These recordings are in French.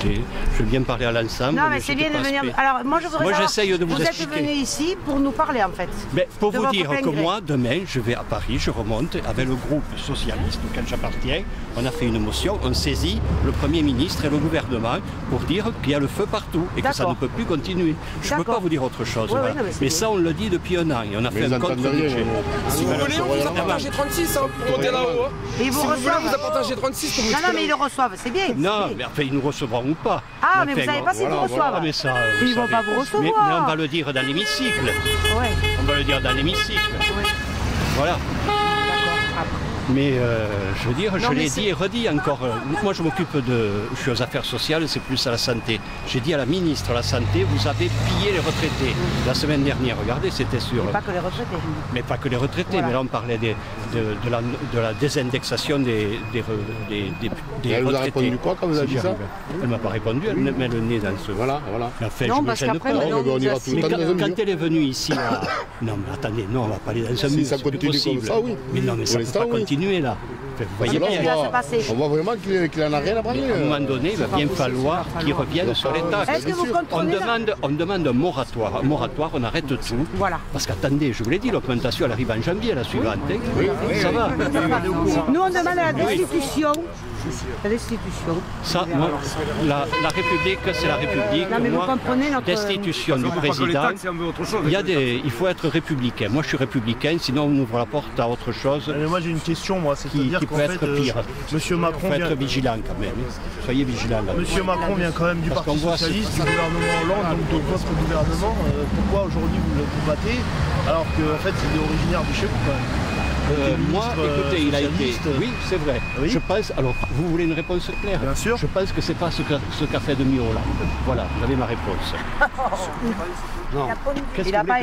écoutez, je viens parler à l'ensemble. Non, mais c'est bien de venir. Alors, moi, je voudrais savoir, j'essaye de vous expliquer. Vous êtes venu ici pour nous parler, en fait. Mais pour vous dire que moi, demain, je vais à Paris, je remonte avec le groupe socialiste auquel j'appartiens. On a fait une motion, on saisit le Premier ministre et le gouvernement pour dire qu'il y a le feu partout et que ça ne peut plus continuer. Je ne peux pas vous dire autre chose. Voilà. Mais ça, on le dit depuis un an et on a fait un contre-budget. Si vous voulez, on vous apporte un G36, comptez là-haut. Et vous voulez, vous apporte un G36. Non, mais ils le reçoivent, c'est bien. Non, mais enfin, ils nous recevront ou pas. Ah, mais vous savez pas s'ils vous reçoivent. Mais ça, ils ne vont pas vous recevoir. Mais on va le dire dans l'hémicycle. Ouais. On va le dire dans l'hémicycle. Ouais. Voilà. D'accord. Mais je veux dire, je l'ai dit et redit encore. Moi, je m'occupe je suis aux affaires sociales, c'est plus à la santé. J'ai dit à la ministre de la Santé, vous avez pillé les retraités. La semaine dernière, regardez, c'était sûr. Mais pas que les retraités. Mais pas que les retraités, voilà. Mais là, on parlait de la désindexation des retraités. Elle vous a répondu quoi quand vous avez dit ça? Elle ne m'a pas répondu, elle met le nez dans ce... Voilà. Enfin, non, parce qu'après, quand elle est venue ici, là... Non, mais attendez, non, on va pas aller dans un mur, ça continue comme ça, oui. Mais non, mais ça ne peut pas continuer, là. Vous voyez bien, on voit vraiment qu'il n'en a rien à parler. À un moment donné, il va bien falloir qu'il revienne sur les taxes. On demande un moratoire. Un moratoire, on arrête tout. Voilà. Parce qu'attendez, je vous l'ai dit, l'augmentation, elle arrive en janvier, la suivante. Ça va. Nous, on demande à la destitution. La destitution. Ça, moi, la République, c'est la République. Non, mais vous comprenez notre... Destitution du président. Il faut être républicain. Moi, je suis républicain, sinon on ouvre la porte à autre chose. Mais moi, j'ai une question, moi, c'est-à-dire qu'en fait, Monsieur Macron vient... Il faut être vigilant quand même. Soyez vigilant. Monsieur Macron vient quand même du Parti Socialiste, du gouvernement Hollande, donc de votre gouvernement. Pourquoi aujourd'hui vous le combattez alors qu'en fait, il est originaire de chez vous quand même? Moi, écoutez, il a été... Oui, c'est vrai. Oui. Je pense... Alors, vous voulez une réponse claire? Bien sûr. Je pense que c'est pas ce qu'a fait de mieux Hollande. Voilà, vous avez ma réponse. Non. Il n'a pas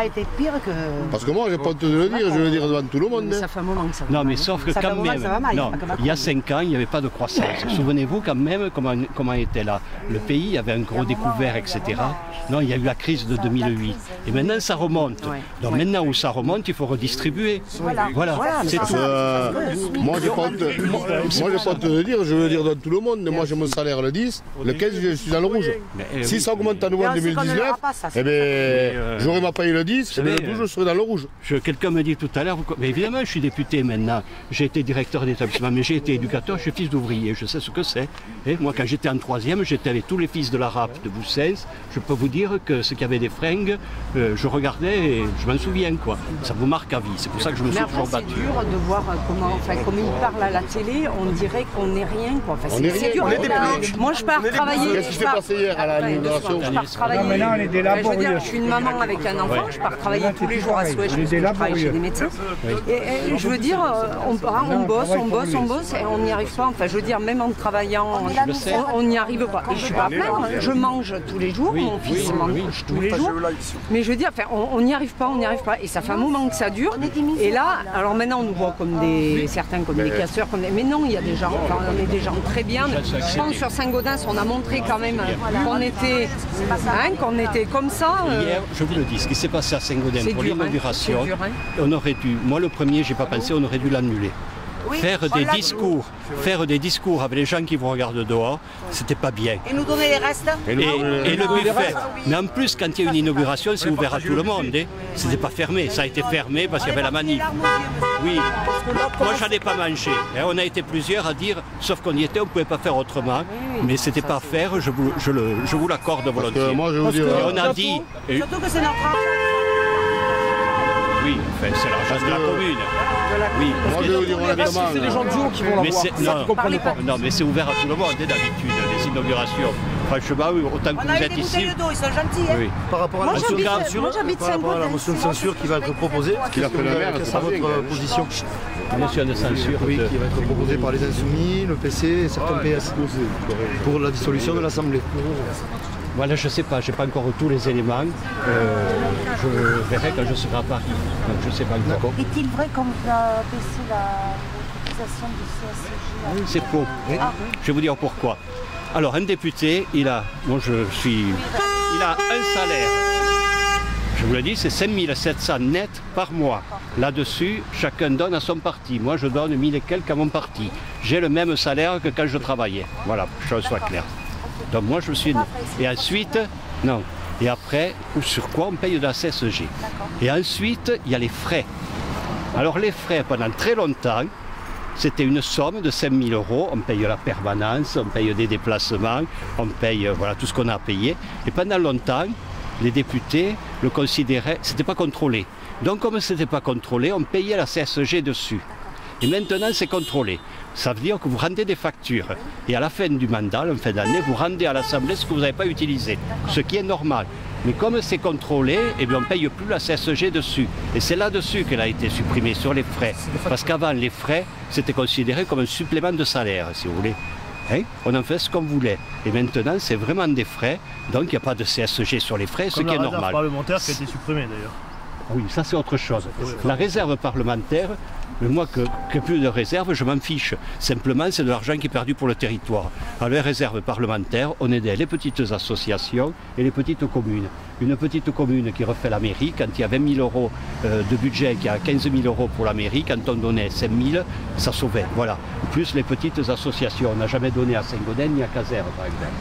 été pire que... Parce que moi, j'ai pas honte de le dire, je vais le dire devant tout le monde. Ça fait un moment que ça va mal. Non, mais mal. sauf que quand même... Non, il y a 5 ans, il n'y avait pas de croissance. Souvenez-vous quand même comment était là. Le pays, il y avait un gros découvert, etc. Non, il y a eu la crise de 2008. Et maintenant, ça remonte. Donc maintenant où ça remonte, il faut redistribuer. Voilà. C'est tout. Moi, j'ai pas honte de le dire, je veux le dire devant tout le monde. Moi, j'ai mon salaire le 10, le 15, je suis dans le rouge. Si ça augmente à nouveau en 2019, eh bien, j'aurai ma paye le 10, et le 12, je serai dans le rouge. Quelqu'un me dit tout à l'heure, mais évidemment, je suis député maintenant. J'ai été directeur d'établissement, mais j'ai été éducateur, je suis fils d'ouvrier, je sais ce que c'est. Et moi, quand j'étais en 3e, j'étais avec tous les fils de la RAP de Boussens. Je peux vous dire que ceux qui avaient des fringues, je regardais et je m'en souviens, quoi. Ça vous marque à vie, c'est pour ça que je me suis toujours battu. C'est dur de voir comme il parle à la télé, on dirait qu'on n'est rien, quoi. Enfin, on est rien, dur. Moi, je pars travailler. Qu'est-ce qui s'est passé hier à la libération? Je pars travailler. Je suis une maman avec un enfant, je pars travailler tous les jours à Souèche, parce que je travaille chez des médecins. Et je veux dire, on bosse, et on n'y arrive pas. Enfin, je veux dire, même en travaillant, on n'y arrive pas. Et je suis pas à plaindre, je mange tous les jours, mon fils mange tous les jours. Mais je veux dire, on n'y arrive pas, Et ça fait un moment que ça dure. Et là, alors maintenant, on nous voit comme certains comme des casseurs, mais non, il y a des gens, on est des gens très bien. Je pense sur Saint-Gaudens, on a montré quand même qu'on était comme ça. Hier, je vous le dis, ce qui s'est passé à Saint-Gaudens pour l'inauguration, on aurait dû, moi le premier, j'ai pas pensé, on aurait dû l'annuler. Faire des discours avec les gens qui vous regardent dehors, c'était pas bien. Et nous donner les restes. Et le buffet. Mais en plus, quand il y a une inauguration, c'est ouvert à tout le monde. C'était pas fermé. Ça a été fermé parce qu'il y avait la manif. Oui. Moi, j'en ai pas mangé. On a été plusieurs à dire, sauf qu'on y était, on ne pouvait pas faire autrement. Mais c'était pas à faire, je vous l'accorde volontiers. Moi, je vous dire, on a dit. Surtout que c'est notre argent. Oui, enfin, c'est l'argent de la commune. Oui. Moi, je vais vous dire honnêtement. C'est les gens du haut qui vont l'avoir. Non, mais c'est ouvert à tout le monde, d'habitude, les inaugurations. Franchement, autant que vous êtes ici. Ils sont gentils. Oui. Par rapport à la motion de censure qui va être proposée, qu'il a fait la mère, c'est votre position. La motion de censure. Oui, qui va être proposée par les Insoumis, le PC et certains PS pour la dissolution de l'Assemblée. Voilà, je ne sais pas, je n'ai pas encore tous les éléments. Je verrai quand je serai à Paris. Donc je ne sais pas encore. Est-il vrai qu'on va baisser la cotisation du CSG? C'est faux. Je vais vous dire pourquoi. Alors, un député, il a un salaire. Je vous le dis, c'est 5 700 net par mois. Là-dessus, chacun donne à son parti. Moi, je donne 1000 et quelques à mon parti. J'ai le même salaire que quand je travaillais. Voilà, que je sois clair. Donc moi je suis... Et ensuite, non. Et après, sur quoi on paye de la CSG. Et ensuite, il y a les frais. Alors les frais, pendant très longtemps, c'était une somme de 5 000 €. On paye la permanence, on paye des déplacements, on paye voilà, tout ce qu'on a à payer. Et pendant longtemps, les députés le considéraient, c'était pas contrôlé. Donc comme ce n'était pas contrôlé, on payait la CSG dessus. Et maintenant c'est contrôlé. Ça veut dire que vous rendez des factures. Et à la fin du mandat, en fin d'année, vous rendez à l'Assemblée ce que vous n'avez pas utilisé. Ce qui est normal. Mais comme c'est contrôlé, eh bien, on ne paye plus la CSG dessus. Et c'est là-dessus qu'elle a été supprimée, sur les frais. Parce qu'avant, les frais, c'était considéré comme un supplément de salaire, si vous voulez. Hein? On en fait ce qu'on voulait. Et maintenant, c'est vraiment des frais. Donc, il n'y a pas de CSG sur les frais, ce qui est normal. La réserve parlementaire qui a été supprimée, d'ailleurs. Oui, ça c'est autre chose. La réserve parlementaire, moi que plus de réserve, je m'en fiche. Simplement, c'est de l'argent qui est perdu pour le territoire. Alors les réserves parlementaires, on aidait les petites associations et les petites communes. Une petite commune qui refait la mairie, quand il y a 20 000 € de budget, qu'il y a 15 000 € pour la mairie, quand on donnait 5 000, ça sauvait. Voilà. Plus les petites associations. On n'a jamais donné à Saint-Gaudens ni à Casères, par exemple.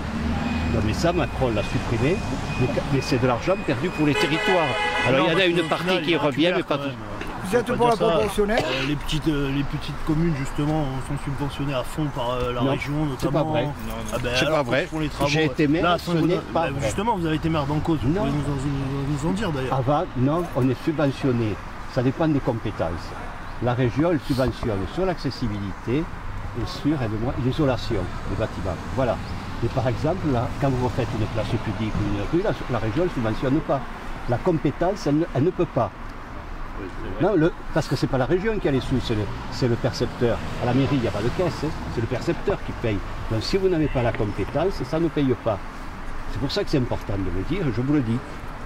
Non, mais ça, Macron l'a supprimé, mais c'est de l'argent perdu pour les territoires. Alors il y en a une partie qui revient, mais pas tout. Vous êtes pour la proportionnelle? Les petites communes, justement, sont subventionnées à fond par la région, notamment. C'est pas vrai. C'est pas vrai. J'ai été maire, ce n'est pas vrai. Justement, vous avez été maire d'Encausse, vous pouvez nous en dire d'ailleurs. Avant, non, on est subventionné. Ça dépend des compétences. La région, elle subventionne sur l'accessibilité et sur l'isolation des bâtiments. Voilà. Et par exemple, là, quand vous refaites une place publique ou une rue, la région ne subventionne pas. La compétence, elle ne peut pas. Non, parce que ce n'est pas la région qui a les sous, c'est le percepteur. À la mairie, il n'y a pas de caisse, hein, c'est le percepteur qui paye. Donc si vous n'avez pas la compétence, ça ne paye pas. C'est pour ça que c'est important de le dire, je vous le dis.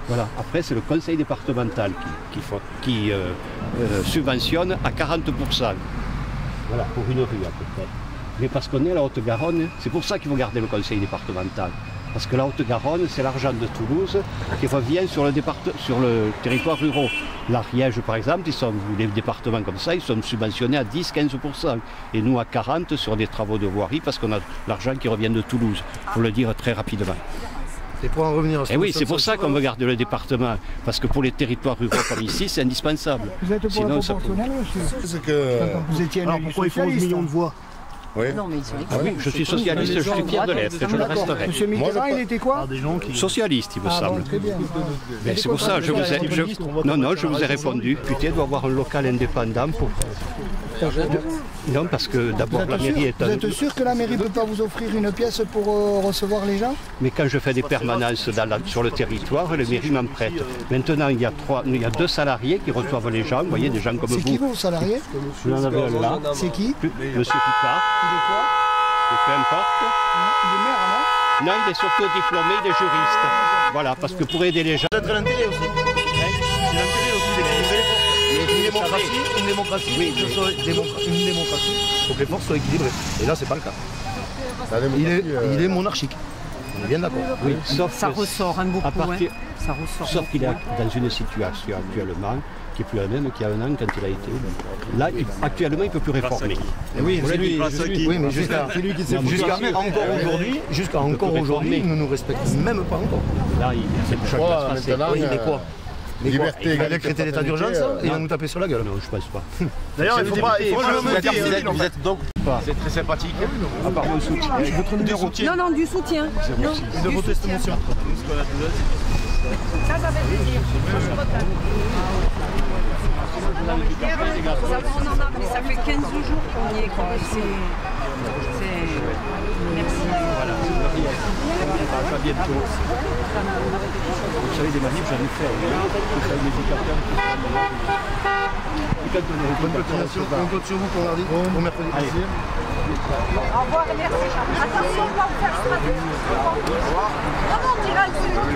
Voilà. Après, c'est le conseil départemental qui subventionne à 40%. Voilà, pour une rue à peu près. Mais parce qu'on est à la Haute-Garonne, c'est pour ça qu'il faut garder le conseil départemental. Parce que la Haute-Garonne, c'est l'argent de Toulouse qui revient sur le territoire rural. L'Ariège, par exemple, les départements comme ça, ils sont subventionnés à 10-15%. Et nous à 40% sur des travaux de voirie parce qu'on a l'argent qui revient de Toulouse. Il faut le dire très rapidement. Et pour en revenir à et oui, c'est pour ça qu'on veut garder le département. Parce que pour les territoires ruraux comme ici, c'est indispensable. Vous êtes pour la proportionnelle aussi? Vous étiez un pourquoi il faut 11 millions de voix? Oui. Non, mais oui, je suis socialiste, je suis fier de l'être et je le resterai. Monsieur Mitterrand, il était quoi? Socialiste, il me semble. Très bien. Mais c'est pour ça, je vous ai répondu. Putain, doit avoir un local indépendant pour... Non, parce que d'abord la mairie est... Vous êtes sûr que la mairie ne peut pas vous offrir une pièce pour recevoir les gens? Mais quand je fais des permanences sur le territoire, les mairies m'en prêtent. Maintenant, il y a 2 salariés qui reçoivent les gens, vous voyez, des gens comme vous. C'est qui vos salariés? Je n'en avais un là. C'est qui? Monsieur Picard. Il est quoi? Et peu importe. Il est maire, non? Non, il est surtout diplômé, il est juriste. Voilà, parce que pour aider les gens... Peut-être l'intérêt aussi. C'est l'intérêt aussi. Une démocratie, oui, une démocratie, il faut que les forces soient équilibrées. Et là, c'est pas le cas. Il est monarchique. On est bien d'accord. Oui, ça ressort un beaucoup. Ça ressort. Sauf qu'il est dans une situation actuellement qui n'est plus la même qu'il y a un an quand il a été. Là, actuellement, il ne peut plus réformer. Oui, c'est lui. Oui, mais jusqu'à encore aujourd'hui, il ne nous respecte même pas encore. Là, c'est le choc qui va se passer. Oui, mais quoi? Liberté, il a décrété l'état d'urgence et il va nous taper sur la gueule. Non, je pense pas. D'ailleurs, il faut le dire. Vous êtes donc très sympathique. À part mon soutien. Votre soutien. Non, du soutien. De vos testaments. Ça fait plaisir. Ça fait 15 jours qu'on y est. Merci. Voilà. À bientôt. Vous savez, des manifs, j'en ai fait. Bonne continuation. On compte sur vous pour mardi. Bon mercredi. Au revoir et merci. Attention, on va vous faire stratégie. Non, on dirait que c'est trop.